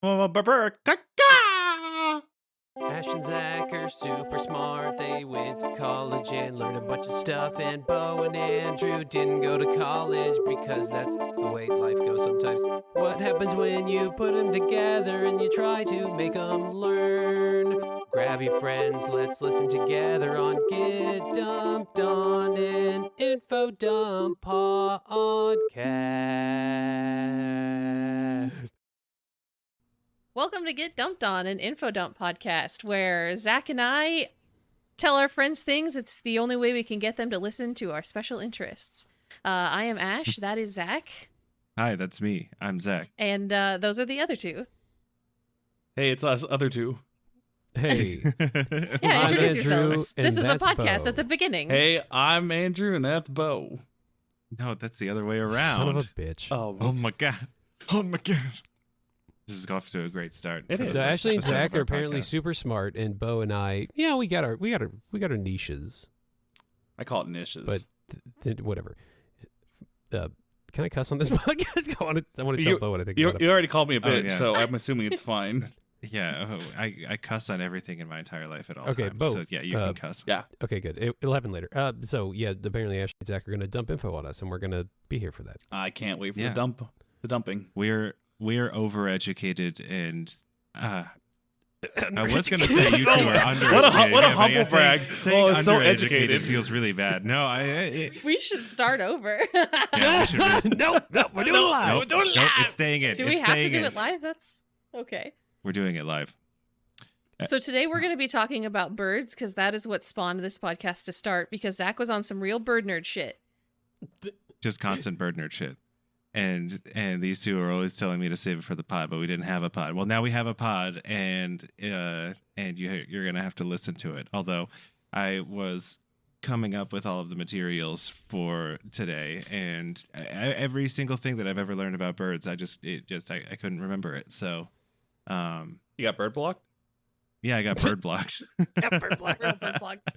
Ash and Zach are super smart. They went to college and learned a bunch of stuff. And Bo and Andrew didn't go to college because that's the way life goes sometimes. What happens when you put them together and you try to make them learn? Grab your friends, let's listen together on Get Dumped on an Info Dump podcast. Welcome to Get Dumped On, an info dump podcast where Zach and I tell our friends things. It's the only way we can get them to listen to our special interests. I am Ash. That is Zach. Hi, that's me. I'm Zach. And those are the other two. Hey, it's us, other two. Hey. Yeah, I'm introduce Andrew, yourselves. and This is a that's podcast Bo. at the beginning. Hey, I'm Andrew, and that's Bo. No, that's the other way around. Son of a bitch. Oh my god. Oh my god. This is off to a great start. It for is. So this Ashley and episode of Zach are our apparently podcast. super smart, and Bo and I, yeah, we got our niches, I call it niches. but whatever. Can I cuss on this podcast? I want to tell you, Bo what I think you, about you already called me a Oh, bitch, yeah. so I'm assuming it's fine. Yeah, I cuss on everything in my entire life at all Okay, times. Bo, So yeah, you can cuss. Yeah. Okay, good. It'll happen later. So yeah, apparently Ashley and Zach are going to dump info on us, and we're going to be here for that. I can't wait for Yeah. the dumping. We're overeducated and I was gonna say you two are undereducated. What a yeah, humble but yeah, brag. Saying Oh, it's so undereducated educated. feels really bad. No, We should start over. yeah, we should really, no, we're doing it live. nope, nope, it's staying in. Do we it's have to staying do in. it live? That's okay. We're doing it live. So today we're going to be talking about birds because that is what spawned this podcast to start because Zach was on some real bird nerd shit. Just constant bird nerd shit. And these two are always telling me to save it for the pod, but we didn't have a pod. Well, now we have a pod, and you're gonna have to listen to it. Although I was coming up with all of the materials for today, and every single thing that I've ever learned about birds, I couldn't remember it. So, You got bird blocked? yeah, I got bird blocked. Bird blocked.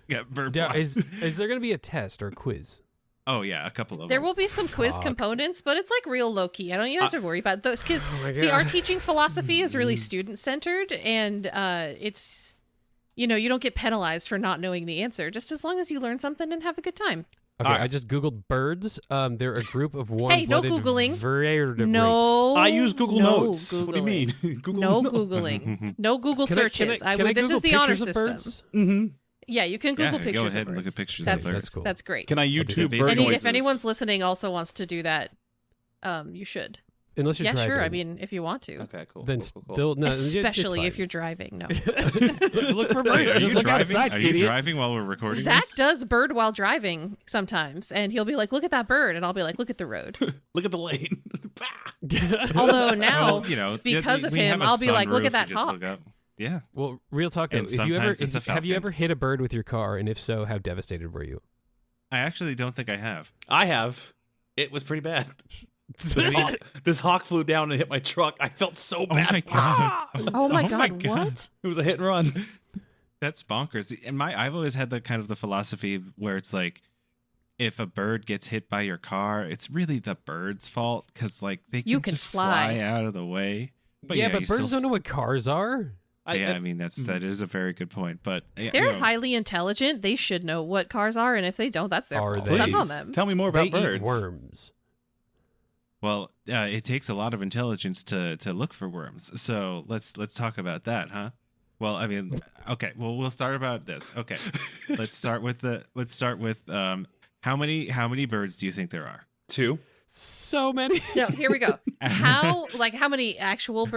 Got bird Yeah, blocked. is there going to be a test or a quiz? Oh yeah, a couple of There them. will be some quiz Fuck. components, but it's like real low key. I don't you have to worry about those because Oh my see, our God. teaching philosophy is really student centered, and it's you don't get penalized for not knowing the answer, just as long as you learn something and have a good time. Okay, Alright. I just googled birds. They're a group of no warm-blooded Googling. vertebrates. No, I use Google no Notes. What do you mean? Google No Notes. googling. No Google Can I- searches. can I This Google is the honor pictures of system. birds? Mm-hmm. Yeah, you can Google Yeah, pictures go of ahead and birds. look at pictures That's, of birds. That's cool. That's great. Can I Okay, YouTube basically- bird noises? If anyone's listening also wants to do that, you should. Unless you're Yeah, driving. sure. I mean, if you want to. Okay, cool. then cool. still no. Especially if you're driving. No. look for Wait, birds. are Just you look driving? outside, Are you idiot. driving while we're recording Zach this? does bird while driving sometimes, and he'll be like, "Look at that bird," and I'll be like, "Look at the road." Look at the lane. Although now, Well, because of we him, have a I'll be like, "Look sunroof, at that you just hawk." look up. Yeah. Well, real talk though. And If you ever sometimes it's a have you falcon. ever hit a bird with your car, and if so, how devastated were you? I actually don't think I have. I have. It was pretty bad. This hawk flew down and hit my truck. I felt so Oh bad. my god. Oh my god, what? It was a hit and run. That's bonkers. And I've always had the kind of the philosophy where it's like if a bird gets hit by your car, it's really the bird's fault cuz like they You can can just fly. out of the way. But yeah, yeah, but you birds still- don't know what cars are. I mean that is a very good point, but yeah, They're you know, highly intelligent. They should know what cars are, and if they don't, that's their Are fault. they? That's on Please, them. Tell me more They about birds. eat worms. well, it takes a lot of intelligence to look for worms. So let's talk about that, huh? Well, I mean, okay. Well, we'll start about this. Okay, let's start with how many birds do you think there are? 2. So many. No, here we go. How many actual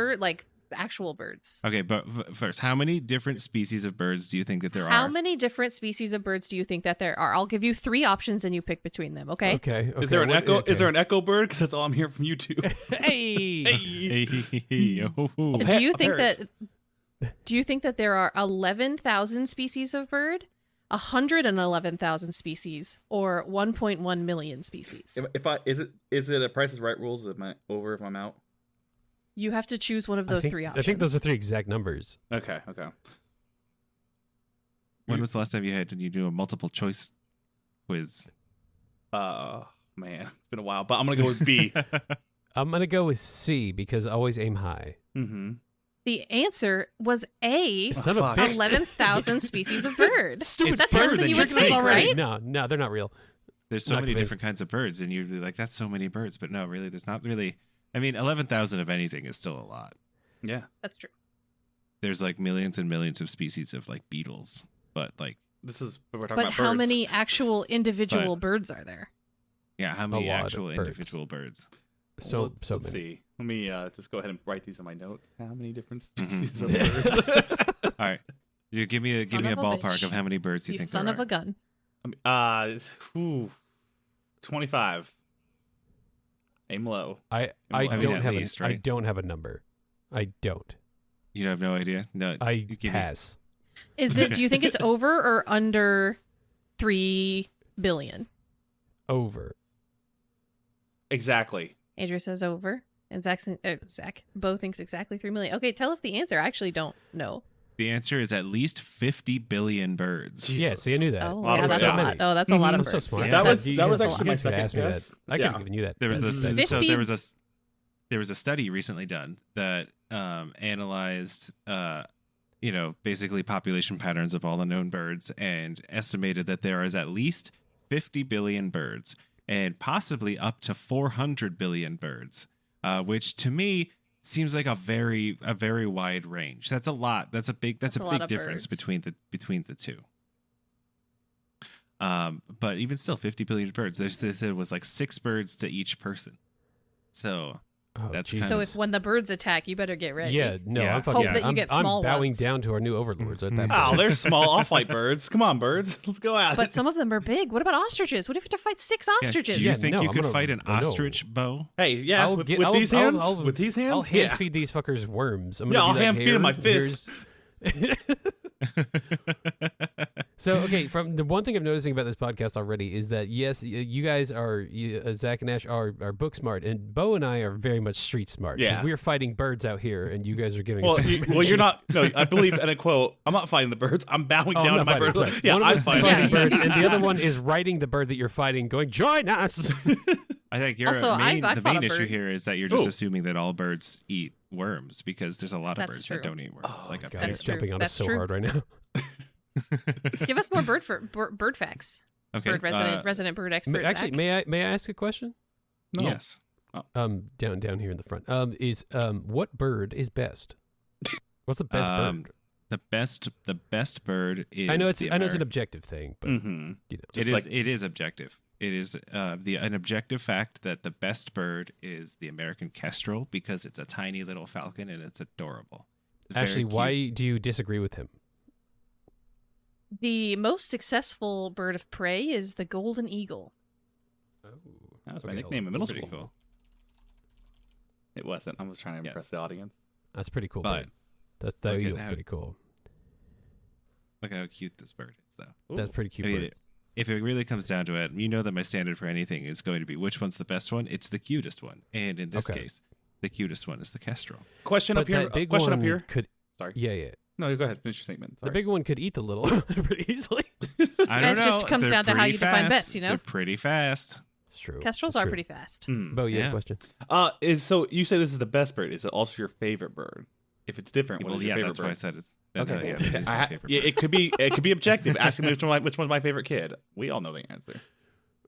birds? Okay, but first, how many different species of birds do you think that there How are? many different species of birds do you think that there are? I'll give you 3 options and you pick between them, okay? Okay. Is there an what- echo? okay. Is there an echo bird? Because that's all I'm hearing from you two. Hey. Do you think parrot. that there are 11,000 species of bird, 111,000 species, or 1.1 million species? If I is it a Price is Right rules? Am I over if I'm out? You have to choose one of those 3 options. I think those are 3 exact numbers. Okay. When was the last time did you do a multiple choice quiz? Man, it's been a while, but I'm gonna go with B. I'm gonna go with C because always aim high. Mm-hmm. The answer was A. Son of a fuck. bitch. 11,000 species of bird. Stupid That's less bird than you would that think, already. right? No, they're not real. There's so Not many convinced. different kinds of birds, and you'd be like, "That's so many birds," but no, really, there's not really. I mean, 11,000 of anything is still a lot. Yeah. That's true. There's like millions and millions of species of like beetles, but like, This is we're talking But about how birds. many actual individual But- birds are there? yeah, how many lot of actual birds. individual birds? So Let's many. see. Let me just go ahead and write these in my notes. How many different Mhm. species of Mhm. birds? All right, you give me a Son of a ballpark bitch. of how many birds you You think son there of are. a gun. 25. Aim low. I I mean, don't at have least, a, I right? don't have a number. I don't. You have no idea. No, I you give me- pass. Is it? Do you think it's over or under 3 billion? Over. Exactly. Andrew says over, and Zach, Bo thinks exactly 3 million. Okay, tell us the answer. I actually don't know. The answer is at least 50 billion birds. Jesus. Yeah, see, I knew that. Oh, Lot yeah, of that's a birds. lot. Oh, that's a lot I'm of so birds. smart. Yeah, That that's- was- that was that's a actually lot. my You guys could have second asked me that. guess. I could Yeah. have given you that. There was a that- so 50 there was a study recently done that analyzed basically population patterns of all the known birds and estimated that there is at least 50 billion birds and possibly up to 400 billion birds, which to me seems like a very wide range. That's a lot. That's a big lot of difference birds. between the two. But even still, 50 billion birds. They said it was like 6 birds to each person. So Oh, That's Jesus. So if when the birds attack, you better get ready. Yeah, no, Yeah. I'm fucking. Hope that you I'm, get I'm small bowing ones. down to our new overlords at that Mhm. point. Oh, they're small. I'll fight birds. Come on, birds. Let's go out. But some of them are big. What about ostriches? What if you have to fight 6 yeah, ostriches? do you Yeah, think no, you I'm could gonna- fight an I know. ostrich, Bo? Hey, yeah, I'll with, get- with I'll- these I'll- hands, I'll- with these hands, I'll hand yeah. feed these fuckers worms. I'm Yeah, gonna I'll be like, hand feed 'em my "Here, fist." So, okay, from the one thing I'm noticing about this podcast already is that, yes, you guys are, Zach and Ash are book smart, and Bo and I are very much street smart. 'cause Yeah. We're fighting birds out here, and you guys are giving Well, us you, well, you're not. No, I believe in a quote. I'm not fighting the birds. I'm bowing Oh, down I'm to not my fighting. birds. Sorry. Yeah, one of I'm us is fighting. fighting Yeah. birds, and the other one is riding the bird that you're fighting, going, join us! I think your Also, I the fought main a issue bird. here is that you're just Ooh. assuming that all birds eat worms because there's a lot of That's birds true. that don't eat worms. Oh, like a God, bear. That's you're true. jumping on That's us so true. hard right now. Give us more bird facts. Okay. Bird resident bird expert. Actually, Zach. may I ask a question? No. Yes. Down here in the front. What bird is best? What's the best bird? The best bird is. I know it's the an Ameri- objective thing, but Mm-hmm. you know. It is objective. It is an objective fact that the best bird is the American kestrel because it's a tiny little falcon and it's adorable. It's very Actually, cute. why do you disagree with him? The most successful bird of prey is the golden eagle. That was my Okay, nickname in That's middle pretty school. cool. It wasn't. I was trying to Yes. impress the audience. That's pretty cool. But bird. That look at eagle's how- pretty cool. Look how cute this bird is, though. That's pretty cute. I mean, bird. if it really comes down to it, you know that my standard for anything is going to be which one's the best one. It's the cutest one, and in this Okay. case, the cutest one is the kestrel. Question But up here. that big Question one up here. could. Sorry. Yeah. No, go ahead. Finish your statement. Sorry. The big one could eat the little pretty easily. I don't Guys, know. just comes They're down to how pretty you define fast. best, you know? They're pretty fast. It's true. Kestrels It's are true. pretty fast. Hmm. Bo, you have Yeah. a question? Is so you say this is the best bird. Is it also your favorite bird? If it's different, what Well, is your yeah, favorite that's bird? why I said it's. Okay. Yeah, that is my favorite. Yeah, bird. it could be objective. Ask me which one's my favorite kid. We all know the answer.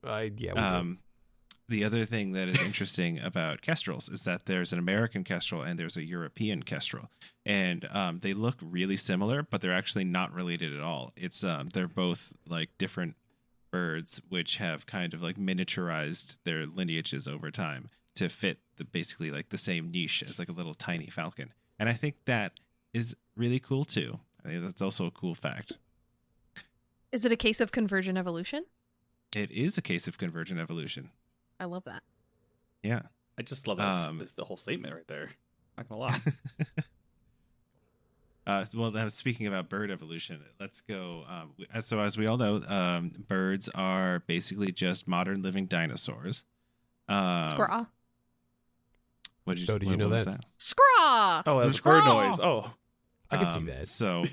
Yeah. We do. The other thing that is interesting about kestrels is that there's an American kestrel and there's a European kestrel, and they look really similar, but they're actually not related at all. It's they're both like different birds, which have kind of like miniaturized their lineages over time to fit basically like the same niche as like a little tiny falcon, and I think that is really cool too. I think that's also a cool fact. Is it a case of convergent evolution? It is a case of convergent evolution. I love that. Yeah. I just love this the whole statement right there. Not gonna lie. Well, speaking about bird evolution, let's go. So, as we all know, birds are basically just modern living dinosaurs. Scraw. What did you, So did you know what was that? Scraw! Oh, that's a Squirrel. bird noise. Oh, I can see that. So,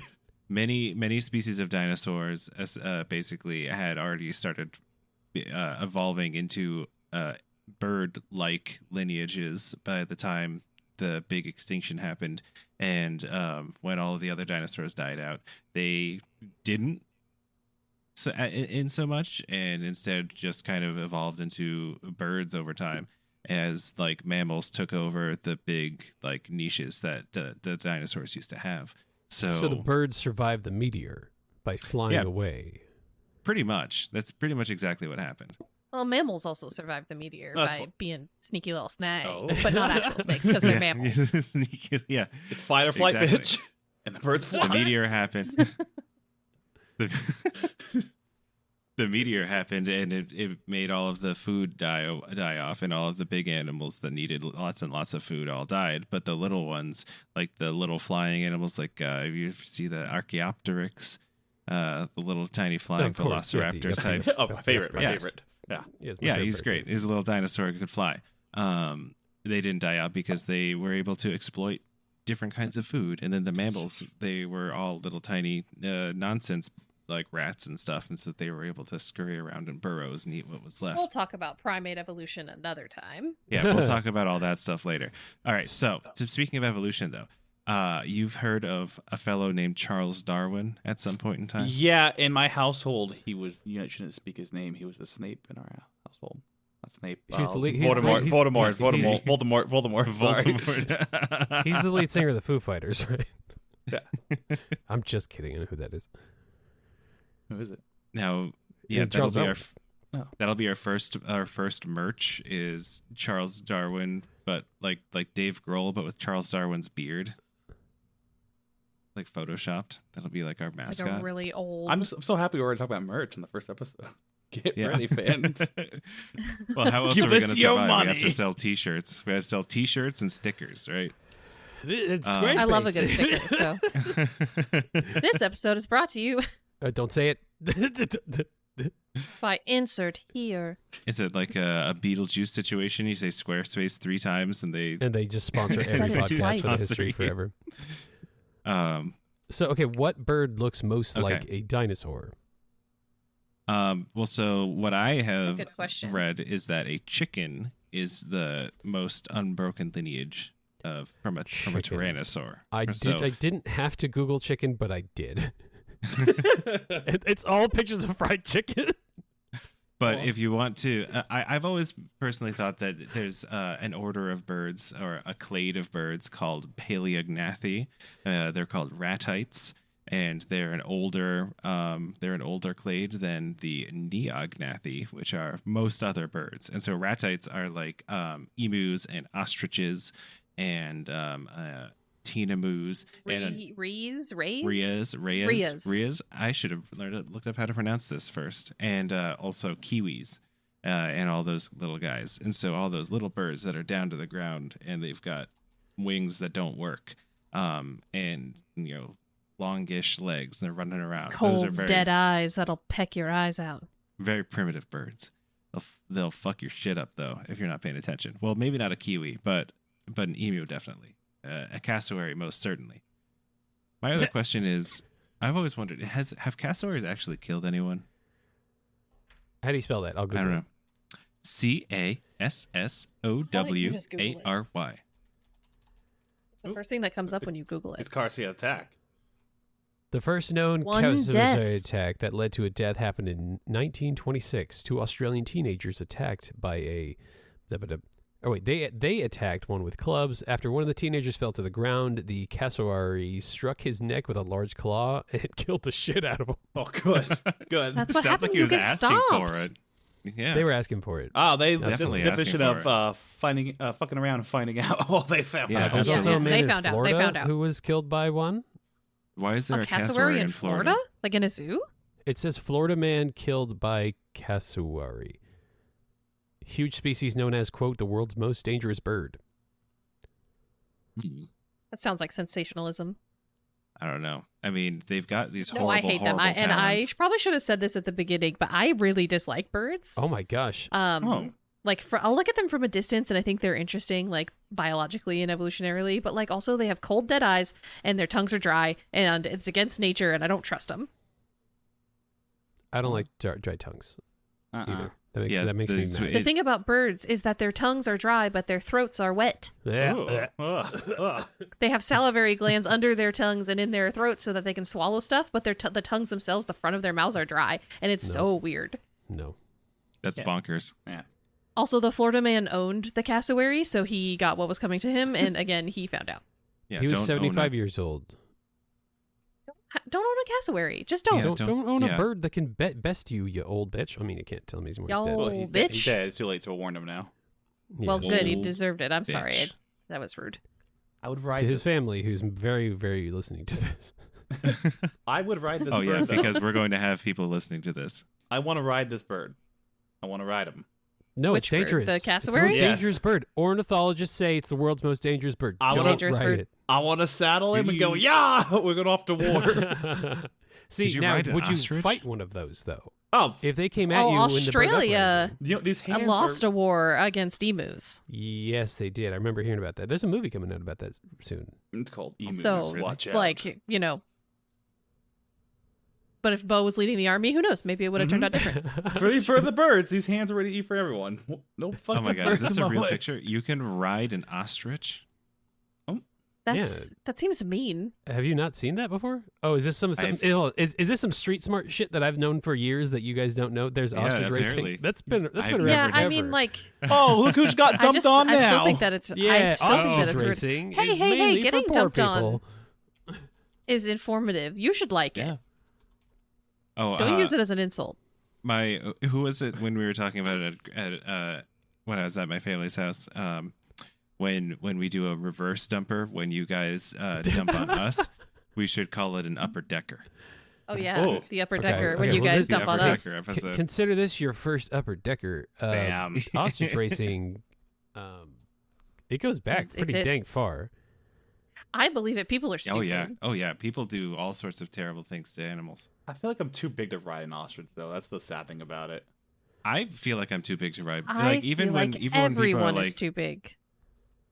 many species of dinosaurs basically had already started evolving into bird-like lineages by the time the big extinction happened, and when all of the other dinosaurs died out, they didn't in so much, and instead just kind of evolved into birds over time, as like mammals took over the big like niches that the dinosaurs used to have. So the birds survived the meteor by flying away. Pretty much. That's pretty much exactly what happened. Well, mammals also survived the meteor by being sneaky little snakes, Oh. but not actual snakes because they're mammals. Yeah. It's fight or flight, Exactly. bitch. And the birds fly. The meteor happened. The meteor happened, and it made all of the food die off, and all of the big animals that needed lots and lots of food all died. But the little ones, like the little flying animals, like if you see the Archaeopteryx, the little tiny flying Of course, yeah, velociraptor the- types. Oh, my favorite. My Yeah. favorite. Yeah. It's my Yeah, favorite he's bird. great. He's a little dinosaur who could fly. They didn't die out because they were able to exploit different kinds of food. And then the mammals, they were all little tiny nonsense like rats and stuff, and so they were able to scurry around in burrows and eat what was left. We'll talk about primate evolution another time. Yeah, we'll talk about all that stuff later. All right, so speaking of evolution, though, you've heard of a fellow named Charles Darwin at some point in time? Yeah, in my household, he was. You shouldn't speak his name. He was the Snape in our household. Not Snape. He's the lead- he's Voldemort. the- Voldemort. he's- Voldemort. Voldemort. Sorry. Voldemort. He's the lead singer of the Foo Fighters, right? Yeah. I'm just kidding. I know who that is. Who is it? Now, yeah, He's Charles Darwin. Oh. that'll be our first merch is Charles Darwin, but like Dave Grohl, but with Charles Darwin's beard, like photoshopped. That'll be like our It's mascot. like a really old. I'm so happy we were talking about merch in the first episode. Get Yeah. ready, fans. Well, how else Give are we us going to your survive? We have money. to sell T-shirts. We have to sell T-shirts and stickers, right? It's I love a good Squarespace. sticker. So this episode is brought to you Don't say it. by insert here. Is it like a Beetlejuice situation? You say Squarespace 3 times, and they And they just sponsor Said every it podcast twice. for history forever. So, okay, what bird looks most Okay. like a dinosaur? Well, so what I have good question. read is that a chicken is the most unbroken lineage of from a Chicken. tyrannosaur. I So- didn't have to Google chicken, but I did. It's all pictures of fried chicken. But if you want to, I've always personally thought that there's an order of birds or a clade of birds called Paleognathi. They're called ratites, and they're an older clade than the Neognathi, which are most other birds. And so ratites are like emus and ostriches and tinamus and Rheas. I should have looked up how to pronounce this first. And also kiwis and all those little guys. And so all those little birds that are down to the ground and they've got wings that don't work, and longish legs. And they're running around. Those are Cold, very dead eyes that'll peck your eyes out. very primitive birds. They'll fuck your shit up though if you're not paying attention. Well, maybe not a kiwi, but an emu definitely. A cassowary most certainly. My other question is, I've always wondered, have cassowaries actually killed anyone? How do you spell that? I'll I Google don't it. know. Cassowary. The first thing that comes up when you Google It's it. Garcia attack. The first known One cassowary death. attack that led to a death happened in 1926. 2 Australian teenagers attacked by a... Oh wait, they attacked one with clubs. After one of the teenagers fell to the ground, the cassowary struck his neck with a large claw and killed the shit out of him. Oh, good. Good. That's what Sounds happened like when he you was get asking for stomped. it. Yeah. They were asking for it. Oh, they Definitely this definition asking for of fucking around and finding out. Oh, they found Yeah, out. There's Yeah, also a man they in found out. They Florida found out. who was killed by one. Why is there A a cassowary in Florida? Like in a zoo? It says Florida man killed by cassowary. Huge species known as, quote, the world's most dangerous bird. That sounds like sensationalism. I don't know. I mean, they've got these No, horrible, I hate them. horrible And I talents. probably should have said this at the beginning, but I really dislike birds. Oh my gosh. Like I'll look at them from a distance and I think they're interesting, like biologically and evolutionarily, but like also they have cold, dead eyes and their tongues are dry and it's against nature and I don't trust them. I don't like dry tongues either. That makes me mad. The thing about birds is that their tongues are dry, but their throats are wet. Yeah. They have salivary glands under their tongues and in their throats so that they can swallow stuff, but the tongues themselves, the front of their mouths are dry, and it's so weird. No. That's bonkers. Yeah. Also, the Florida man owned the cassowary, so he got what was coming to him, and again, he found out. Yeah, He was don't own 75 a- years old. Don't own a cassowary. Just don't. Yeah, Don't own a yeah. bird that can best you old bitch. I mean, you can't tell me he's more dead. Yo. Well, he's dead. bitch. He's dead. It's too late to warn him now. Well, Yes. good. He Old deserved it. I'm sorry. bitch. That was rude. I would ride To his this. family, who's very, very listening to this. I would ride this Oh bird. yeah, though. because we're going to have people listening to this. I want to ride this bird. I want to ride him. No, Which it's bird? dangerous. The It's cassowary? the most Yes. dangerous bird. Ornithologists say it's the world's most dangerous bird. I Don't wanna- Dangerous ride bird. I want to saddle him Do and go, you- yeah, we're going off to war. it. See, Did you now, ride an would you ostrich? fight one of those, though? Oh, If they came at Oh, you in the bird Australia uprising. you know, these hands lost are... a war against emus. Yes, they did. I remember hearing about that. There's a movie coming out about that soon. It's called emus. So, Watch out. like, you know. But if Bo was leading the army, who knows? Maybe it would have turned out different. For the birds, these hands are ready to eat for everyone. No fucking Oh my god, birds is this in a my real way. picture? You can ride an ostrich? That seems mean. Have you not seen that before? Oh, is this some is this some street smart shit that I've known for years that you guys don't know? There's Yeah, ostrich apparently. racing. That's been I've around never- Yeah, I forever. mean, like, Oh, look who's got dumped on I still now. think that it's. Yeah, I still think that ostrich it's rude. racing Hey, is hey, hey, mainly getting for poor dumped on. people. Is informative. You should like Yeah. it. Oh, Don't use it as an insult. My who was it when we were talking about it at when I was at my family's house? When we do a reverse dumper, when you guys dump on us, we should call it an upper decker. Oh yeah, Oh. the upper Okay, decker. When okay, you well, guys this- The dump on upper us. decker episode. Consider this your first upper decker. Bam. Ostrich racing. It goes back It pretty dang exists. far. I believe it. People are stupid. Oh yeah. People do all sorts of terrible things to animals. I feel like I'm too big to ride an ostrich, though. That's the sad thing about it. I feel like I'm too big to ride. I Like even feel when like even when people are everyone like is too big.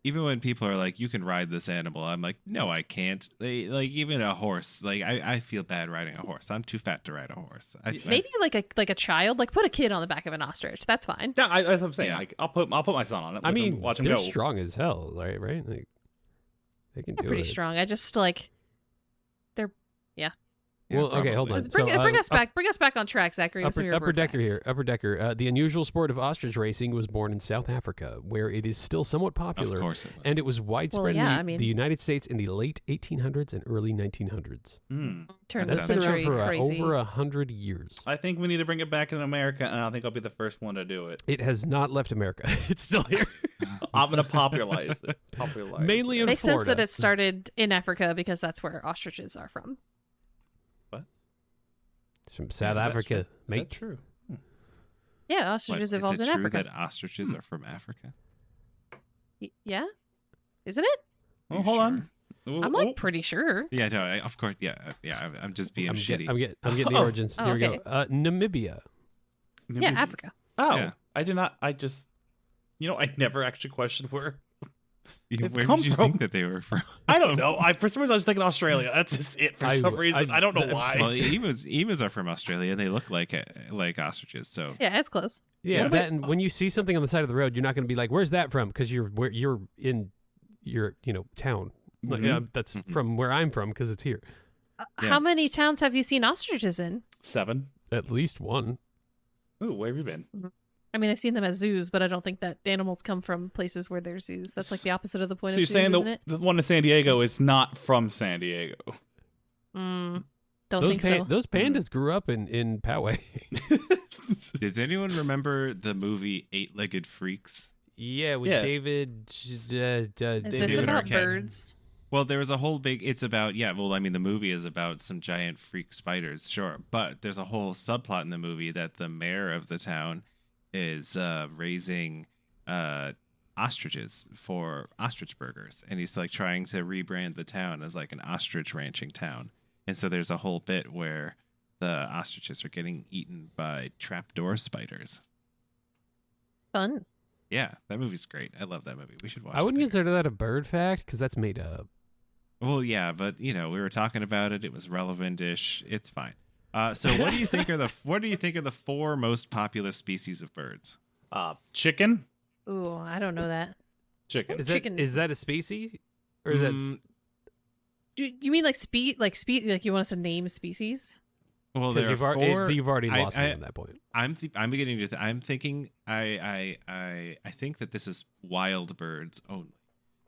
even when people are like, you can ride this animal, I'm like, no, I can't. They, like even a horse, like I feel bad riding a horse. I'm too fat to ride a horse. Maybe like a child, like put a kid on the back of an ostrich. That's fine. Yeah, that's what I'm saying. Yeah. I'll put my son on it. I Let him- mean, watch him they're go. strong as hell, right? Like, they can They're do pretty it. strong. I just like. Yeah, Well, okay, hold probably. on. Bring, So, bring us up- back. Bring us back on track, Zachary. with some of your Upper bird decker facts. here. Upper decker. The unusual sport of ostrich racing was born in South Africa, where it is still somewhat popular. Of course it was. And it was widespread yeah, in I mean- the United States in the late 1800s and early 1900s. Turn That the sounds It's been around century for crazy. over 100 years. I think we need to bring it back in America, and I think I'll be the first one to do it. It has not left America. It's still here. I'm gonna popularize it. Mainly in Makes Florida. sense that it started in Africa because that's where ostriches are from. It's from South Africa, Is that mate. true? Yeah, What, ostriches is evolved it in true Africa. that ostriches are from Africa? Yeah, isn't it? Oh, You hold sure? on. Ooh, I'm ooh. like pretty sure. Yeah, no, of course, yeah. I'm just being I'm shitty. getting the origins. Oh, Here we okay. go. Namibia. Yeah, Africa. Oh, Yeah. I did not. I just, I never actually questioned where. they've Where come did you from. think that they were from? I don't know. For some reason, I was thinking Australia. That's just it. For some reason, I don't know why. Well, emus are from Australia, and they look like ostriches. So Yeah, it's close. Yeah, Yeah. that, and when you see something on the side of the road, you're not going to be like, "Where's that from?" Because you're in your town. Like, Mhm. that's Mhm. from where I'm from because it's here. Yeah. How many towns have you seen ostriches in? 7. At least one. Ooh, where have you been? I mean, I've seen them at zoos, but I don't think that animals come from places where there's zoos. That's like the opposite of the point So of you're zoos, saying isn't it? the one in San Diego is not from San Diego? Don't Those think so. those pandas grew up in Poway. does anyone remember the movie Eight-Legged Freaks? Yeah, with Yes. David. Is David this about Arquette. birds? Well, there was a whole big. It's about the movie is about some giant freak spiders, sure, but there's a whole subplot in the movie that the mayor of the town is raising ostriches for ostrich burgers, and he's like trying to rebrand the town as like an ostrich ranching town, and so there's a whole bit where the ostriches are getting eaten by trapdoor spiders. Fun. Yeah, that movie's great. I love that movie. We should watch. I wouldn't it. consider that a bird fact because that's made up. Well, yeah, but we were talking about it. It was relevant-ish. It's fine. So what do you think are the 4 most populous species of birds? Chicken. Ooh, I don't know that. Chicken. Chicken. Is that a species? Or is that... Do you mean like like you want us to name species? Well, Because there are 4. you've already lost me on that point. I'm beginning to. I'm thinking. I think that this is wild birds only.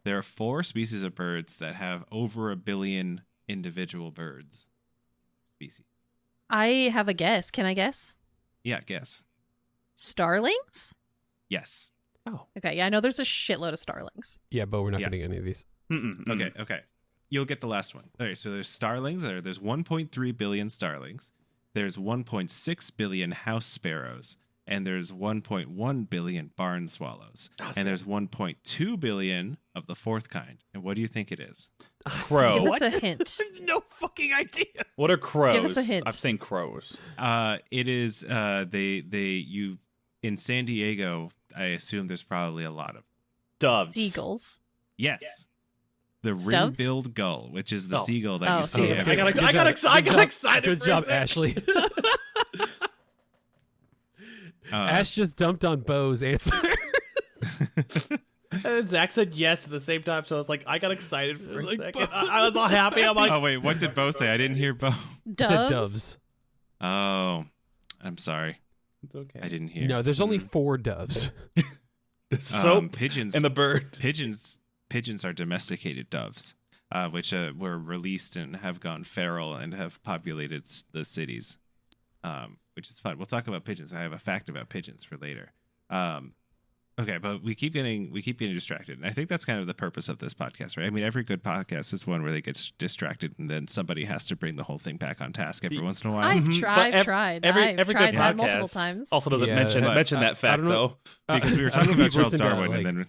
There are 4 species of birds that have over 1 billion individual birds species. I have a guess. Can I guess? Yeah, guess. Starlings? Yes. Oh. Okay, yeah, I know there's a shitload of starlings. Yeah, but we're not Yeah. getting any of these. Okay. You'll get the last one. All right, so there's starlings. There's 1.3 billion starlings. There's 1.6 billion house sparrows. And there's 1.1 billion barn swallows. And there's 1.2 billion of the 4th kind. And what do you think it is? Crow. Give us a hint. I have no fucking idea. What are crows? Give us a hint. I've seen crows. It is you in San Diego. I assume there's probably a lot of Doves. Seagulls. yes. The Doves? ring-billed gull, which is the Oh. seagull that Oh, you see. seagulls. every- I got excited. Good for a job, second. Ashley. Ash just dumped on Bo's answer. And Zach said yes at the same time, so I was like, I got excited for a Like, second. I was all happy. I'm like, Oh wait, what did Bo say? I didn't hear Bo. Doves. Said doves. Oh, I'm sorry. it's okay. I didn't hear. No, there's only 4 doves. So pigeons and the bird. pigeons are domesticated doves, which were released and have gone feral and have populated the cities, which is fun. We'll talk about pigeons. I have a fact about pigeons for later. Okay, but we keep getting distracted, and I think that's kind of the purpose of this podcast, right? I mean, every good podcast is one where they get distracted, and then somebody has to bring the whole thing back on task every once in a while. I've Mhm. tried. But I've every tried good that podcast multiple times. Also doesn't Yeah, mention but that I fact don't know- though. Because we were I don't talking know about if you've Charles listened to, Darwin, like, and then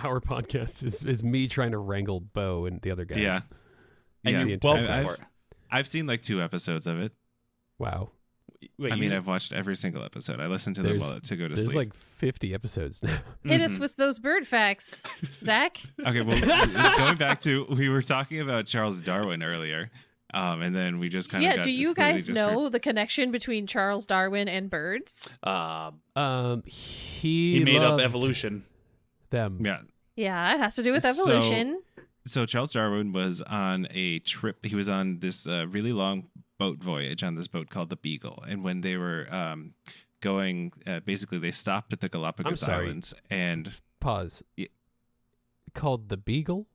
Our podcast is me trying to wrangle Bo and the other guys. yeah, And yeah. you're The entire- welcome for it. I've seen like 2 episodes of it. Wow. Wait, I you- mean, I've watched every single episode. I listened to them There's- while to go to There's sleep. like 50 episodes now. Hit us Mhm. with those bird facts, Zach. Okay, well, going back to we were talking about Charles Darwin earlier, and then we just kind of Yeah, do you guys know the connection between Charles Darwin and birds? He made up loved evolution. them. Yeah. Yeah, it has to do with So- evolution. So Charles Darwin was on a trip. He was on this really long boat voyage on this boat called the Beagle, and when they were going, basically they stopped at the Galapagos sorry. Islands, and Pause. Yeah. Called the Beagle?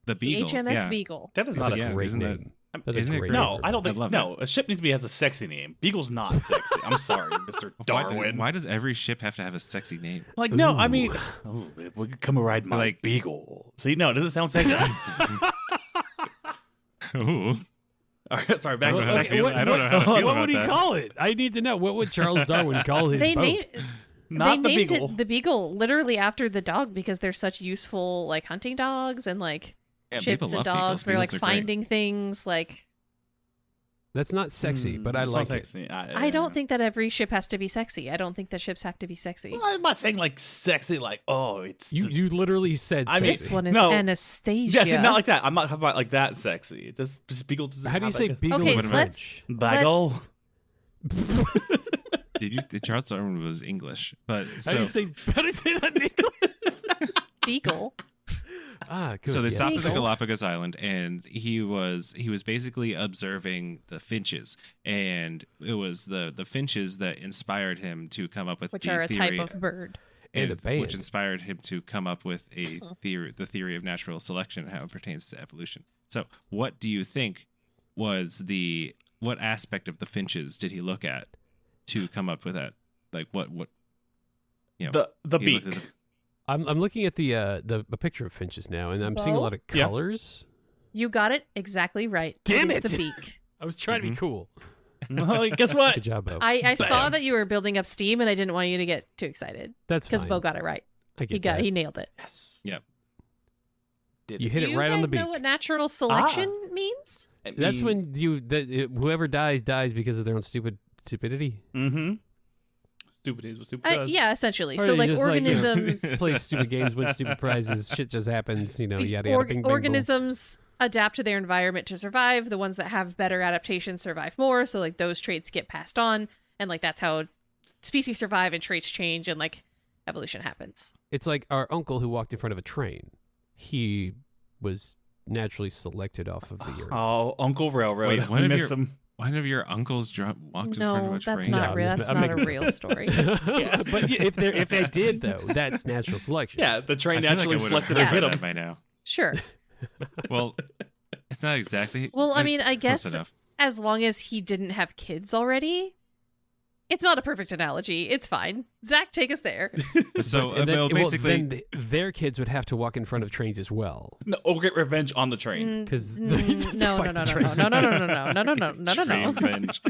the Beagle, The HMS yeah. Beagle. That is That's not a a Great isn't that- name. That's isn't a it great great? name. No, I don't I think. love No, a ship needs to has a sexy name. Beagle's not sexy. I'm sorry, Mr. Darwin. Why does every ship have to have a sexy name? Like, no, I Ooh. mean, we could come and ride my Like- Beagle. See, no, does it sound sexy? Ooh. All right, sorry, back I to don't know how to back. feel- I don't know how to feel what about would he that. call it? I need to know. What would Charles Darwin call his They boat? named Not they the named Beagle. it the Beagle literally after the dog because they're such useful like hunting dogs and like Yeah, people ships and love dogs. beagles. They're like Beagles are great. finding things like That's not sexy, but I It's like not it. sexy. I don't think that every ship has to be sexy. I don't think that ships have to be sexy. Well, I'm not saying like sexy, like it's You literally said I mean- sexy. This one is No. Anastasia. yeah, see, not like that. I'm not talking about like that sexy. Just Beagle. Doesn't How do you have, say like, beagle Okay, in let's French? Bagel? Charles Darwin was English, but How do you say that in English? Beagle. Ah, good. so they yeah. stopped at the Beagles. Galapagos Island, and he was basically observing the finches, and it was the finches that inspired him to come up with Which the are a theory, type of bird. And a band. which inspired him to come up with the theory of natural selection and how it pertains to evolution. So, what do you think was what aspect of the finches did he look at to come up with that? Like what you know? The he looked beak. at I'm looking at the picture of finches now, and I'm seeing a Bo? lot of Yeah. colors. You got it exactly right. Damn It is it. the beak. I was trying to be Mhm. cool. Well, guess what? Good job, Bo. I saw Bam. that you were building up steam and I didn't want you to get too excited That's because fine. Bo got it right. I get that. He nailed it. Yes. Yep. Did You hit Do it you right guys on the beak. know what natural selection means? That's when whoever dies because of their own stupidity. Mm-hmm. Stupid is what stupid does. Yeah, essentially. Or So they like just, you know, organisms play stupid games, win stupid prizes, shit just happens, yada yada. Bing, bing, boom. organisms adapt to their environment to survive. The ones that have better adaptation survive more. So like those traits get passed on, and like that's how species survive and traits change and like evolution happens. It's like our uncle who walked in front of a train. He was naturally selected off of the earth. Oh, Uncle Railroad. Wait, We miss him. one of your uncles walked in front of No, a train? that's not real. I'm That's I'm not a making- real story. But if they did though, that's natural selection. Yeah, the I train feel like I naturally would've selected heard and hit that him. by now. Sure. Well, it's not exactly. Well, I mean, I close guess enough. as long as he didn't have kids already, it's not a perfect analogy. It's fine. Zach, take us there. So, And then- well, basically, then their kids would have to walk in front of trains as well. No, or get revenge on the train. 'Cause No, they- no, fight no, the no, train. no, no, no, no, no, no, no, no, no, no, train no. revenge.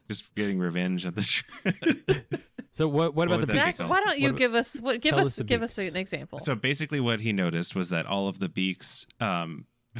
Just getting revenge at the train. So what about would the that be Zach, beaks? called? why don't you What- give us give tell us us the give us beaks. an example? So basically, what he noticed was that all of the beaks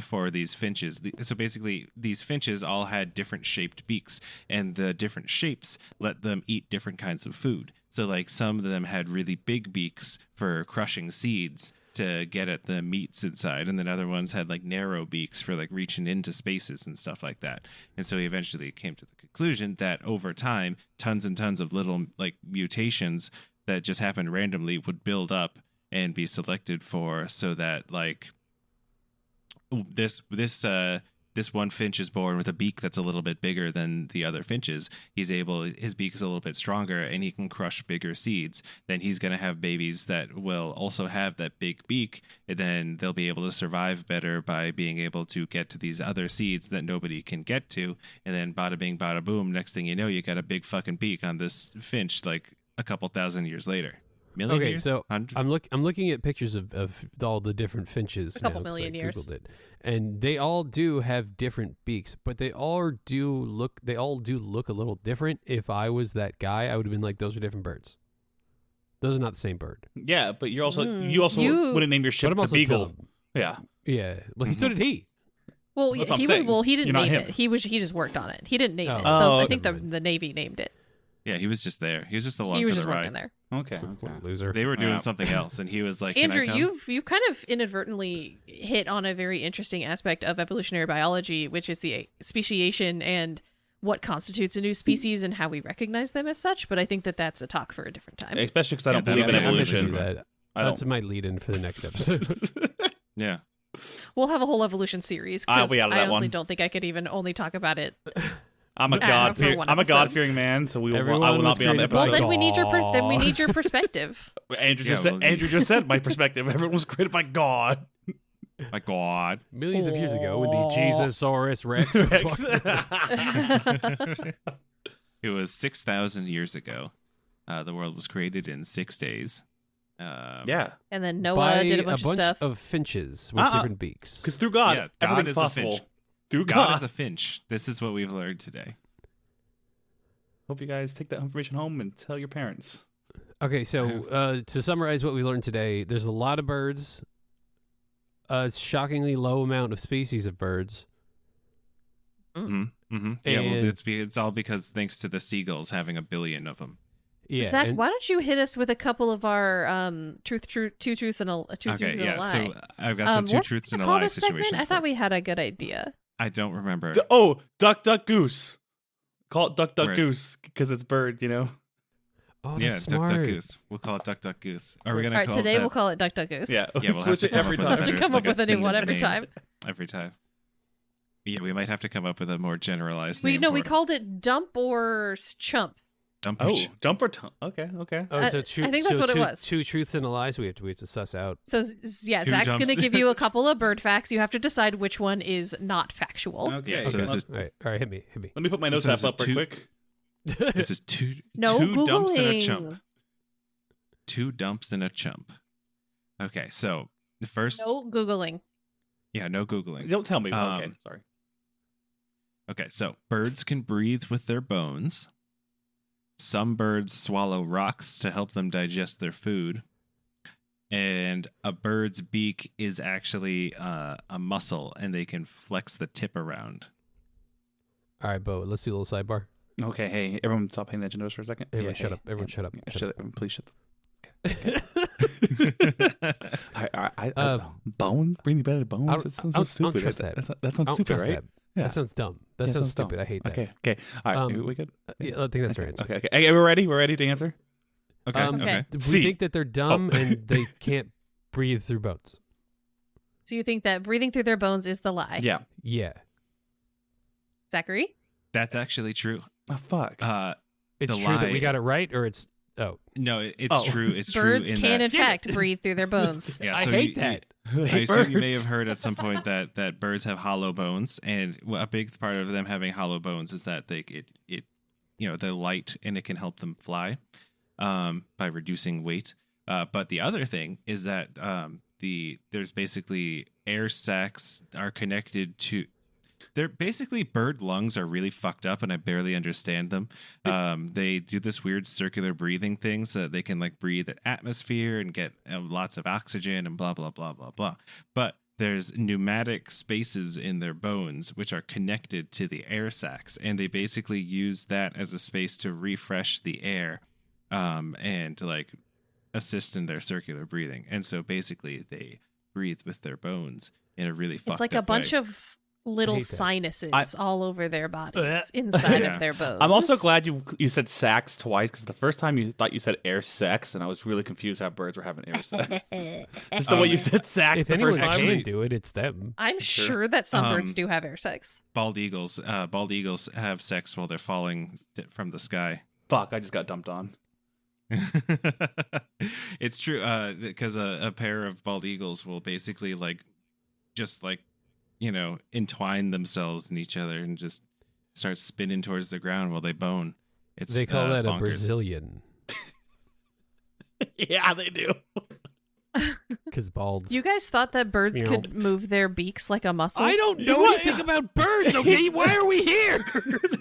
for these finches, so basically, these finches all had different shaped beaks, and the different shapes let them eat different kinds of food. So, like, some of them had really big beaks for crushing seeds to get at the meats inside, and then other ones had like narrow beaks for like reaching into spaces and stuff like that. And so he eventually came to the conclusion that over time, tons and tons of little like mutations that just happened randomly would build up and be selected for, so that like this one finch is born with a beak that's a little bit bigger than the other finches. His beak is a little bit stronger and he can crush bigger seeds. Then he's going to have babies that will also have that big beak, and then they'll be able to survive better by being able to get to these other seeds that nobody can get to. And then bada bing, bada boom, next thing you know, you got a big fucking beak on this finch like a couple thousand years later. Million Okay, years? so 100? I'm looking at pictures of all the different finches. A couple now, 'cause million I years. Googled it, and they all do have different beaks, but they all do look a little different. If I was that guy, I would have been like, those are different birds. Those are not the same bird. Yeah, but you also You- wouldn't name your But ship I'm the also Beagle. dumb. Yeah. Yeah. Well, so did he. Well, That's what I'm he saying. well, he didn't You're not name him. it. He just worked on it. He didn't name it. Oh. I think Never mind. the Navy named it. Yeah, he was just there. He was just along He was for just the working ride. there. Okay. What a loser. They were doing Yeah. something else, and he was like, "Can I Andrew, come?" you kind of inadvertently hit on a very interesting aspect of evolutionary biology, which is the speciation and what constitutes a new species and how we recognize them as such. But I think that's a talk for a different time. Especially because I don't Yeah, believe in that'll be a evolution. really That. I That's don't. my lead-in for the next episode. Yeah, We'll have a whole evolution series I'll because be out of I that honestly one. don't think I could even only talk about it. I'm a Yeah, for one I'm a episode. God-fearing man, so I Everyone will was not be on the created by Well, episode. then we need your Aw. perspective. Andrew Yeah, just well, said. Andrew just said my perspective. Everyone was created by God. my God. Millions of years ago, when the Jesusaurus Rex. It was 6,000 years ago. The world was created in 6 days. Yeah, And then Noah by did a bunch of stuff. of finches with Uh-uh. different beaks. because through God, Yeah, God everything's is a possible. finch. Through God God. is a finch. This is what we've learned today. Hope you guys take that information home and tell your parents. Okay, so to summarize what we learned today, there's a lot of birds, a shockingly low amount of species of birds. Mm-hmm. Mm-hmm. Yeah, well, And- it's all because thanks to the seagulls having 1 billion of them. Yeah, Zach, and- why don't you hit us with a couple of our two truths and a Okay, lie? yeah. So I've got some two what truths did and we a call lie this segment? situations. I thought we had a good idea. I don't remember. Duck, duck, goose. Call it duck, duck, Where is- goose because it's bird. You know. oh, Yeah, that's duck, smart. duck, goose. We'll call it duck, duck, goose. Are we All gonna right, call today it we'll that call it Duck Duck Goose. Yeah, Yeah, we'll have switch to it come every up with a time. better- To come up like with a new theme one every name time. Every time. Yeah, we might have to come up with a more generalized We name. no, for we it. called it Dump or Chump. Dump Oh, it. jumper. Okay. Oh, so two, I think so that's what it two, was. Two truths and a lie. So we have to suss out. So yeah, Two Zach's dumps. going to give you a couple of bird facts. You have to decide which one is not factual. Okay. Yeah, so this is All right, hit me. Let me put my nose So this tap up is real two- quick. this is two No two dumps and a Googling. chump. 2 dumps and a chump. Okay, so the first No Googling. yeah, no googling. Don't tell me. Okay, Um, sorry. Okay, so birds can breathe with their bones. Some birds swallow rocks to help them digest their food. And a bird's beak is actually a muscle, and they can flex the tip around. All right, Bo. Let's do a little sidebar. Okay, hey, everyone, stop paying attention to us for a second. Everyone shut up. Everyone shut up. Yeah, Shut up. Please shut. Bone? Bring better bones? That sounds so I stupid. don't trust that. That sounds I don't stupid, trust right? That. Yeah. That sounds dumb. That sounds stupid. dumb. I hate that. Okay. All right. Um, we good? Yeah, I think that's our answer. Okay. We're ready? We're ready to answer? Okay. Okay. We C. think that they're dumb and they can't breathe through bones. So you think that breathing through their bones is the lie? Yeah. Yeah. Zachary? That's actually true. Oh, fuck. It's The true that we lie- got it right, or it's No, it's Oh. true. It's Birds true in can, that. in fact, breathe through their bones. Yeah, I so hate you- that. I assume you may have heard at some point that birds have hollow bones, and a big part of them having hollow bones is that the light and it can help them fly by reducing weight. But the other thing is that there's basically air sacs are connected to. They're basically bird lungs are really fucked up, and I barely understand them. They do this weird circular breathing thing so that they can like breathe at atmosphere and get lots of oxygen and blah blah blah blah blah. But there's pneumatic spaces in their bones which are connected to the air sacs, and they basically use that as a space to refresh the air, and to like assist in their circular breathing. And so basically, they breathe with their bones in a really fucked It's like up a bunch way. of little hate that. sinuses all over their bodies, inside Yeah. of their bones. I'm also glad you said sacs twice, because the first time you thought you said air sex, and I was really confused how birds were having air sex. Just the way you said sac if the anyone first time. can do it, it's them. I'm Sure. sure that some birds Um, do have air sex. Bald eagles have sex while they're falling from the sky. Fuck, I just got dumped on. It's true, because a pair of bald eagles will basically just entwine themselves in each other and just start spinning towards the ground while they bone. It's They call that a bonkers. Brazilian Yeah, they do. because bald. You guys thought that birds You know. could move their beaks like a muscle? I don't know anything about birds. Okay, why are we here?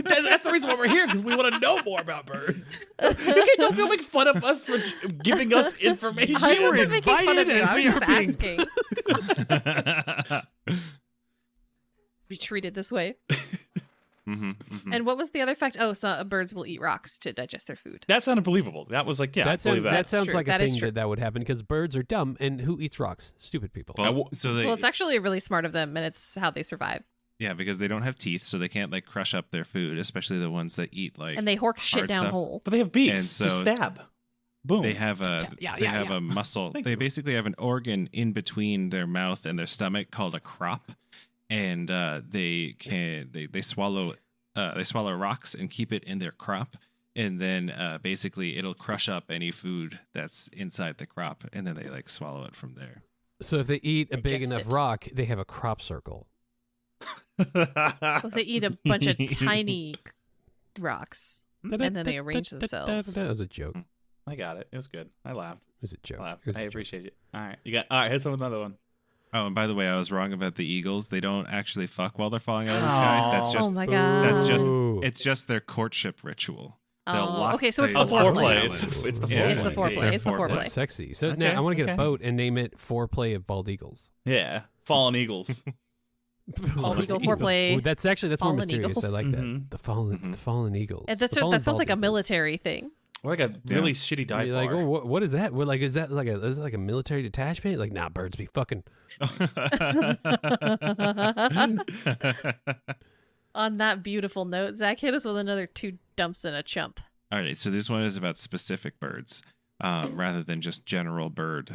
That's the reason why we're here, because we want to know more about birds. Don't feel make fun of us for giving us information. I'm were not making fun of invited you. and I was we just are being- asking. Be treated this way. Mhm. And what was the other fact? Oh, so birds will eat rocks to digest their food. That sounded believable. That was like, yeah, I that believe that. sounds true. like a That is thing true. that would happen because birds are dumb, and who eats rocks? Stupid people. Well, so they Well, it's actually really smart of them, and it's how they survive. yeah, because they don't have teeth, so they can't crush up their food, especially the ones that eat And they hork shit hard down stuff. whole. But they have beaks And to so- stab. Boom. They have Yeah. a muscle. Thank They you. basically have an organ in between their mouth and their stomach called a crop, and they swallow rocks and keep it in their crop, and then basically it'll crush up any food that's inside the crop, and then they swallow it from there. So if they eat a big Digest enough it. rock, they have a crop circle. So if they eat a bunch of tiny rocks, and then they arrange themselves. That was a joke. It I got it. It was good. I laughed. was a joke. I laughed. It was I a joke. appreciate it. All right. All right, hit some with another one. Oh, and by the way, I was wrong about the eagles. They don't actually fuck while they're falling out of the sky. That's Oh. just Oh my god. that's just Ooh. it's just their courtship ritual. They'll Oh, lock- okay, so it's they the lock foreplay. down. It's the Yeah, It's the foreplay. It's the their foreplay. That's sexy. So Okay, now I want to get okay. a boat and name it Foreplay of Bald Eagles. Yeah. Fallen Eagles. Bald eagle foreplay. Ooh, that's more Fallen mysterious. eagles. I like that. Mhm. The fallen eagles. That The fallen sounds like a bald eagles. military thing. Or like a really shitty You'd dive be like, bar. oh, what is that? What, is that like a military detachment? Like, nah, birds be fucking. On that beautiful note, Zach, hit us with another 2 dumps and a chump. All right, so this one is about specific birds, rather than just general bird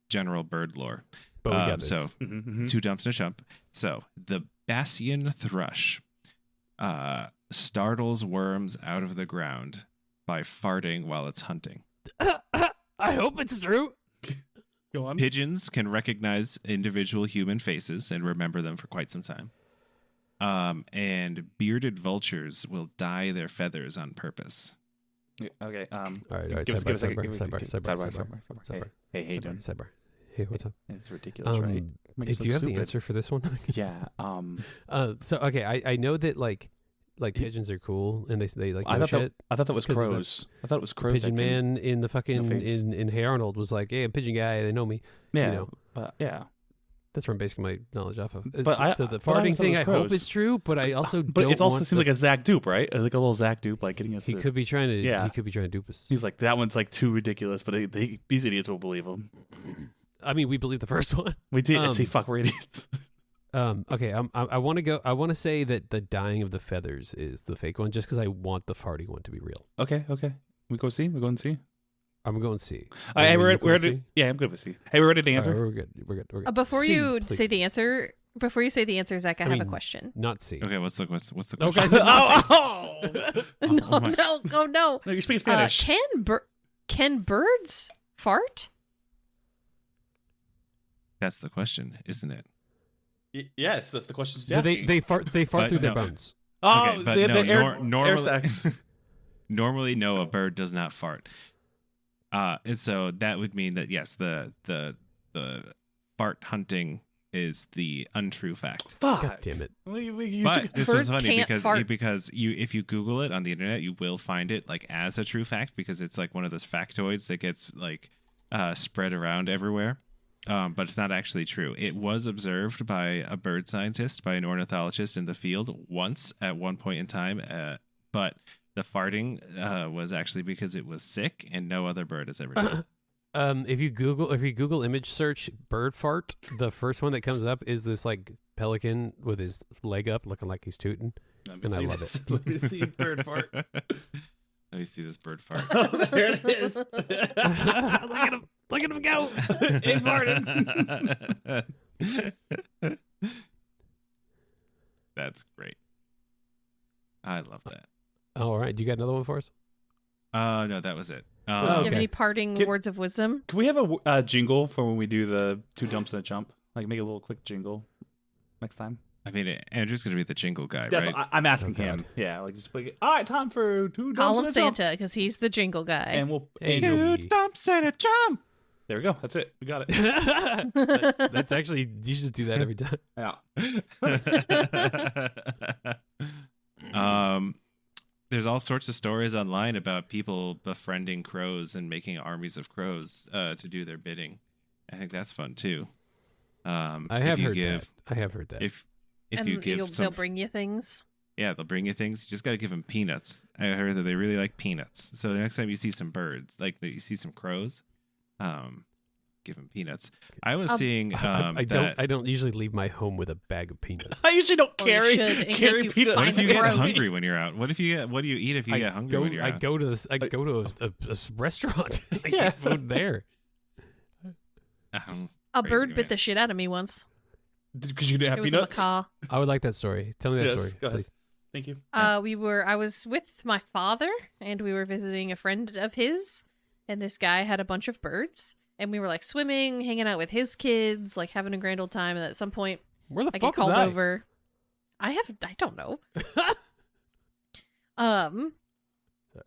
lore. But we got this. So Mhm. 2 dumps and a chump. So the Bassian thrush startles worms out of the ground by farting while it's hunting. I hope it's true. Go on. Pigeons can recognize individual human faces and remember them for quite some time. And bearded vultures will dye their feathers on purpose. Okay. All right. Give us a second. Sidebar. Hey, dude. Sidebar. Hey, what's up? It's ridiculous, right? Make Hey, us do you look have the stupid. answer for this one? Yeah. So okay, I know that like pigeons are cool and they like I know thought shit. that was 'Cause of the crows. I thought it was crows. Pigeon that can- Man in the fucking face. in Hey Arnold was like, hey, I'm pigeon guy. They know me. Yeah. know. But yeah. That's where I'm basing my knowledge off of. But So the but I farting thought it thing, was I hope crows. is true, but I also But don't it also want seems like a Zach dupe, right? Like a little Zach dupe, like getting us. he could be trying to. Yeah. He could be trying to dupe us. He's like, that one's like too ridiculous, but these idiots will believe him. I mean, we believe the first one. We did. Um, See, fuck, we're idiots. Okay. I want to go. I want to say that the dyeing of the feathers is the fake one, just because I want the farty one to be real. Okay. We go see. We go and see. I'm going to see. Hey, You we're going ready. Yeah, I'm good with C. Hey, we're ready to All answer. right, we're good. We're good. Before C, you please. say the answer, Zach, I have a mean, question. Not C. Okay, what's the question? Oh, guys, oh, No, Oh my- no, oh no. no, you speak Spanish. Can birds fart? That's the question, isn't it? Yes, that's the question. Do they fart? They fart But through their no. bones. Oh, Okay, but the no, air normally, sex. normally, no, a bird does not fart. And so that would mean that yes, the fart hunting is the untrue fact. Fuck. God damn it! But this was Birds funny can't fart. because if you Google it on the internet, you will find it like as a true fact because it's like one of those factoids that gets like spread around everywhere. But it's not actually true. It was observed by a bird scientist, by an ornithologist in the field once at one point in time. But the farting was actually because it was sick, and no other bird has ever done it. If you Google image search bird fart, the first one that comes up is this like pelican with his leg up, looking like he's tooting. And I love it. Let me see bird fart. Let me see this bird fart. Oh, there it is. Look at him! Look at him go! He farted. That's great. I love that. All right, you got another one for us? No, that was it. Oh, Do you okay. have any parting Can- words of wisdom? Can we have a jingle for when we do the 2 dumps and a jump? Like make a little quick jingle next time. I mean, Andrew's gonna be the jingle guy, That's right? I'm asking Oh, God. him. Yeah, like just like, all right, time for 2 dumps Call him and a jump. Santa because he's the jingle guy. And we'll. Hey, and you'll- you- dumps and a jump. there we go. That's it. We got it. That's actually you should do that every time. Yeah. There's all sorts of stories online about people befriending crows and making armies of crows to do their bidding. I think that's fun too. I have heard that. I have heard that. If and you give they'll bring you things. yeah, they'll bring you things. You just got to give them peanuts. I heard that they really like peanuts. So the next time you see some birds, like you see some crows, give them peanuts. I was seeing I that. don't usually leave my home with a bag of peanuts. I usually don't Well, you carry should, in carry case you peanuts. What find if you get Gross. hungry when you're out? What do you eat if you get hungry when you're I out? go to this. I go to a restaurant. I Yeah. get food there. A Crazy, bird man. bit the shit out of me once. Because you didn't have It was peanuts. a macaw. I would like that story. Tell me that Yes, story, go ahead. please. Thank you. I was with my father and we were visiting a friend of his, and this guy had a bunch of birds, and we were like swimming, hanging out with his kids, like having a grand old time, and at some point Where the I get fuck was called I? over. I don't know.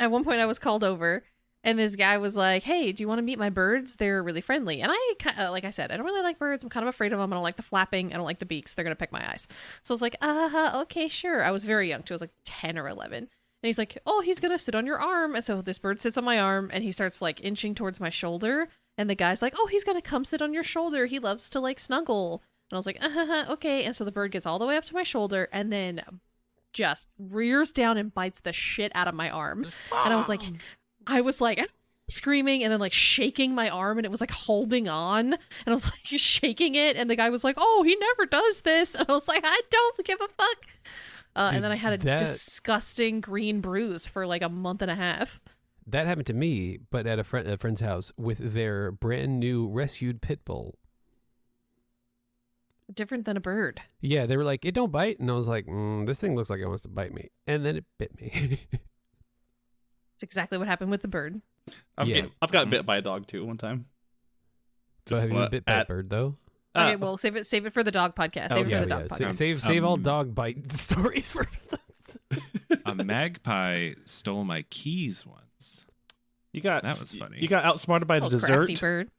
At one point I was called over, and this guy was like, "Hey, do you want to meet my birds? They're really friendly." And I kind of, like I said, I don't really like birds. I'm kind of afraid of them. I don't like the flapping. I don't like the beaks. They're gonna pick my eyes. So I was like, okay, sure. I was very young too. I was like 10 or 11. And he's like, "Oh, he's gonna sit on your arm." And so this bird sits on my arm, and he starts like inching towards my shoulder. And the guy's like, "Oh, he's gonna come sit on your shoulder. He loves to like snuggle." And I was like, okay. And so the bird gets all the way up to my shoulder, and then just rears down and bites the shit out of my arm. And I was like screaming and then like shaking my arm, and it was like holding on, and I was like shaking it, and the guy was like, "Oh, he never does this." And I was like, "I don't give a fuck." And then I had a disgusting green bruise for like a month and a half. That happened to me, but at a friend's house with their brand new rescued pit bull. Different than a bird. Yeah, they were like, "It don't bite," and I was like, "This thing looks like it wants to bite me," and then it bit me. It's exactly what happened with the bird. I've got bit by a dog too one time. So have you been bit by a bird though? Okay, well, save it for the dog podcast. Save it for the dog podcast. Save all dog bite stories for. A magpie stole my keys once. That was funny. You got outsmarted by the Little dessert. crafty bird.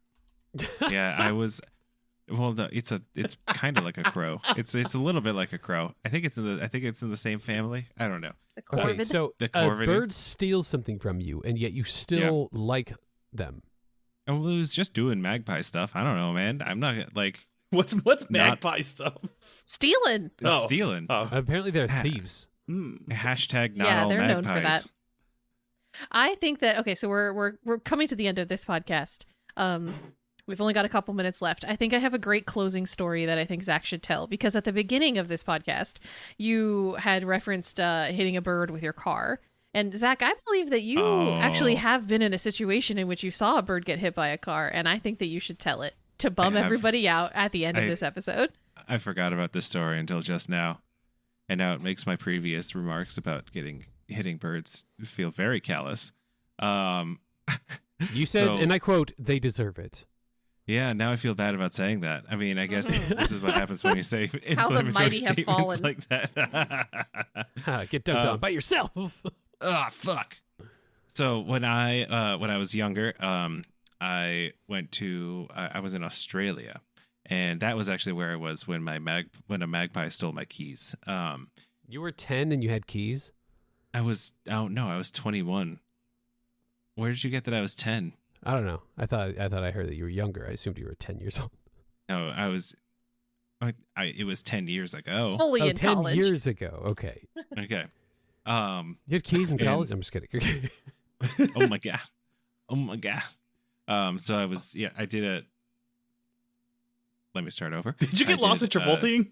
Yeah, I was. Well, no, it's kind of like a crow. It's a little bit like a crow. I think it's in the same family. I don't know. The Okay, corvid. so The a corvid. bird steals something from you, and yet you still like them. Oh, well, it was just doing magpie stuff. I don't know, man. I'm not like What's magpie stuff? Stealing. It's Oh. stealing. Oh. Apparently they're thieves. Hashtag not Yeah, all they're known magpies. for that. I think that okay, so we're coming to the end of this podcast. We've only got a couple minutes left. I think I have a great closing story that I think Zach should tell, because at the beginning of this podcast, you had referenced hitting a bird with your car. And Zach, I believe that you actually have been in a situation in which you saw a bird get hit by a car, and I think that you should tell it to bum everybody out at the end of this episode. I forgot about this story until just now, and now it makes my previous remarks about hitting birds feel very callous. You said, So- and I quote, "They deserve it." Yeah, now I feel bad about saying that. I mean, I guess this is what happens when you say How the inflammatory mighty have statements fallen. like that. Get dumped on by yourself. Fuck. So when I was younger, I was in Australia, and that was actually where I was when a magpie stole my keys. You were 10 and you had keys? I was 21. Where did you get that I was 10? I don't know. I thought I heard that you were younger. I assumed you were 10 years old. No, it was 10 years ago. Fully in 10 college. years ago. Okay. Okay. You had keys in And- college? I'm just kidding. Oh my god. Oh my god. So I did a. Let me start over. Did you get lost at Travolting?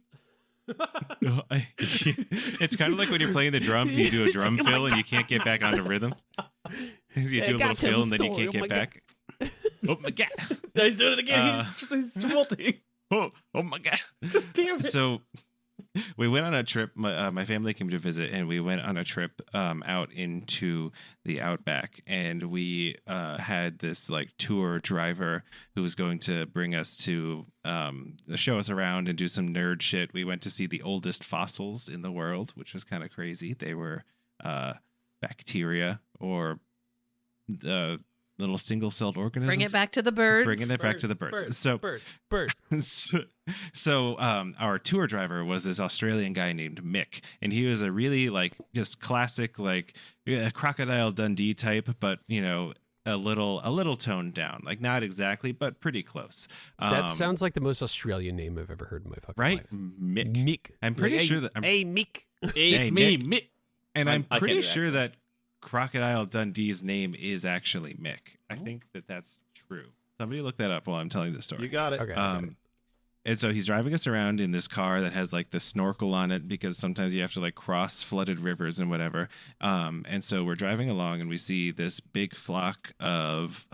It's kind of like when you're playing the drums and you do a drum fill and you can't get back onto rhythm. You do a little fill and then you can't get back. Oh my god. He's doing it again. He's Travolting. Oh my god. Damn it. So we went on a trip. My family came to visit, and we went on a trip out into the outback. And we had this like tour driver who was going to bring us to show us around and do some nerd shit. We went to see the oldest fossils in the world, which was kind of crazy. They were bacteria or the little single-celled organisms. Bring it back to the birds. Bringing it back to the birds. Bird. So our tour driver was this Australian guy named Mick, and he was a really like just classic like a Crocodile Dundee type, but a little toned down, like not exactly, but pretty close. That sounds like the most Australian name I've ever heard in my fucking right, life. Mick. Mick. I'm pretty Like, sure that. Hey, Mick. Hey, me, Mick. Mick. And I'm I can't pretty do sure accents. that Crocodile Dundee's name is actually Mick. I think that's true. Somebody look that up while I'm telling the story. You got it. Okay. I got it. And so he's driving us around in this car that has like the snorkel on it because sometimes you have to like cross flooded rivers and whatever. And so we're driving along and we see this big flock of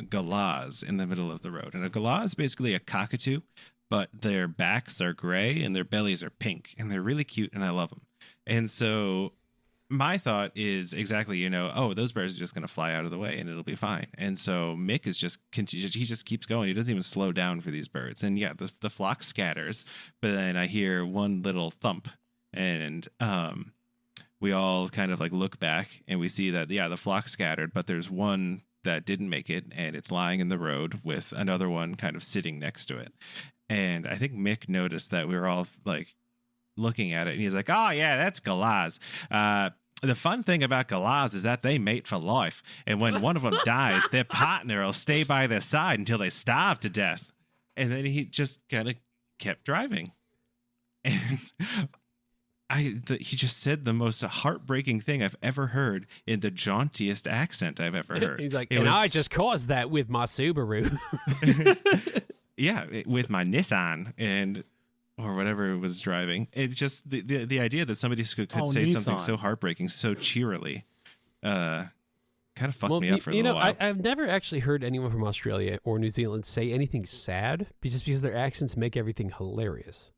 galahs in the middle of the road. And a galah is basically a cockatoo, but their backs are gray and their bellies are pink. And they're really cute and I love them. And so my thought is exactly, those birds are just going to fly out of the way and it'll be fine. And so Mick is he just keeps going. He doesn't even slow down for these birds. And yeah, the flock scatters, but then I hear one little thump and we all kind of like look back and we see that, yeah, the flock scattered, but there's one that didn't make it and it's lying in the road with another one kind of sitting next to it. And I think Mick noticed that we were all like looking at it and he's like, oh yeah, that's galahs. The fun thing about galahs is that they mate for life, and when one of them dies, their partner will stay by their side until they starve to death. And then he just kind of kept driving, and he just said the most heartbreaking thing I've ever heard in the jauntiest accent I've ever heard. He's like, It and was- I just caused that with my Subaru. yeah, with my Nissan or whatever it was driving. It just the idea that somebody could say something Nissan. so heartbreaking so cheerily kind of fucked Well, me up for a little while. I've never actually heard anyone from Australia or New Zealand say anything sad just because their accents make everything hilarious.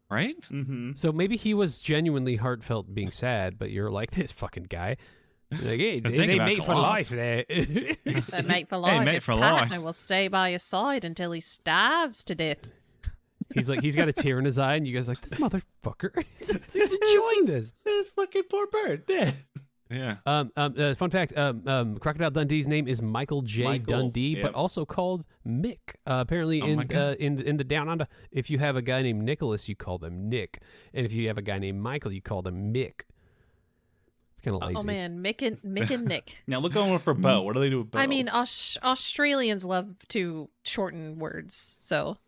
Right? Mm-hmm. So maybe he was genuinely heartfelt being sad, but you're like, this fucking guy. Like, hey, The they thing about mate for galahs- life there. They mate for life. mate His for life. partner will stay by his side until he starves to death. He's like, he's got a tear in his eye, and you guys are like, this motherfucker. He's enjoying this. This fucking poor bird. Dead. Yeah. Fun fact: Crocodile Dundee's name is Michael J. Michael, Dundee, yep. but also called Mick. Apparently, Oh my God. in the Down Under, if you have a guy named Nicholas, you call them Nick, and if you have a guy named Michael, you call them Mick. It's kind of lazy. Oh man, Mick and Nick. Now look on for Bo. What do they do with Bo? I mean, Australians love to shorten words, so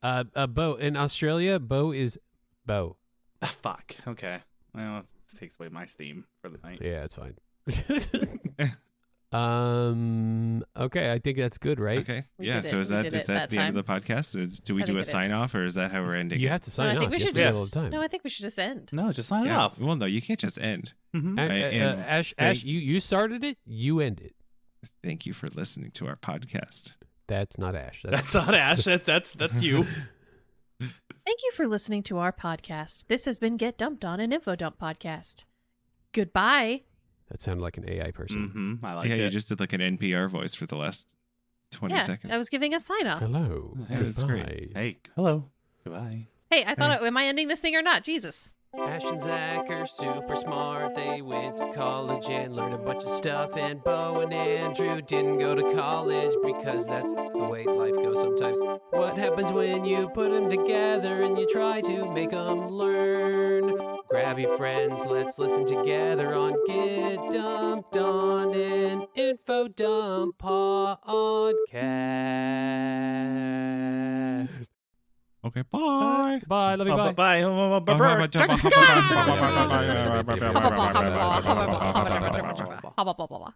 Bo in Australia. Bo is Bo. Ah, fuck. Okay. Well, this takes away my steam for the night. Yeah, it's fine. Okay, I think that's good, right? Okay. We Yeah. did So it. is We that did is it that that the end of time. the podcast? Do we I do think a it is. sign off, or is that how we're ending? You it? have to No, sign I off. think we You have should to do it just. all the time. No, I think we should just end. No, just sign it Yeah. off. Well, no, you can't just end. Mhm. And Ash, thank- you started it. You end it. Thank you for listening to our podcast. That's not Ash. That's not Ash. That's you. Thank you for listening to our podcast. This has been Get Dumped On, an Info Dump podcast. Goodbye. That sounded like an AI person. Mm-hmm. I like Yeah, it. you just did like an NPR voice for the last 20 Yeah, seconds. I was giving a sign off. Hello. Yeah, that's great. Goodbye. Hey, hello. Goodbye. Hey, I thought, am I ending this thing or not? Jesus. Ash and Zach are super smart. They went to college and learned a bunch of stuff. And Bo and Andrew didn't go to college because that's the way life goes sometimes. What happens when you put them together and you try to make them learn? Grab your friends, let's listen together on Get Dumped On an Info Dump podcast. Okay, bye. Bye. Love you. Bye. Bye. Blah, blah, blah, blah.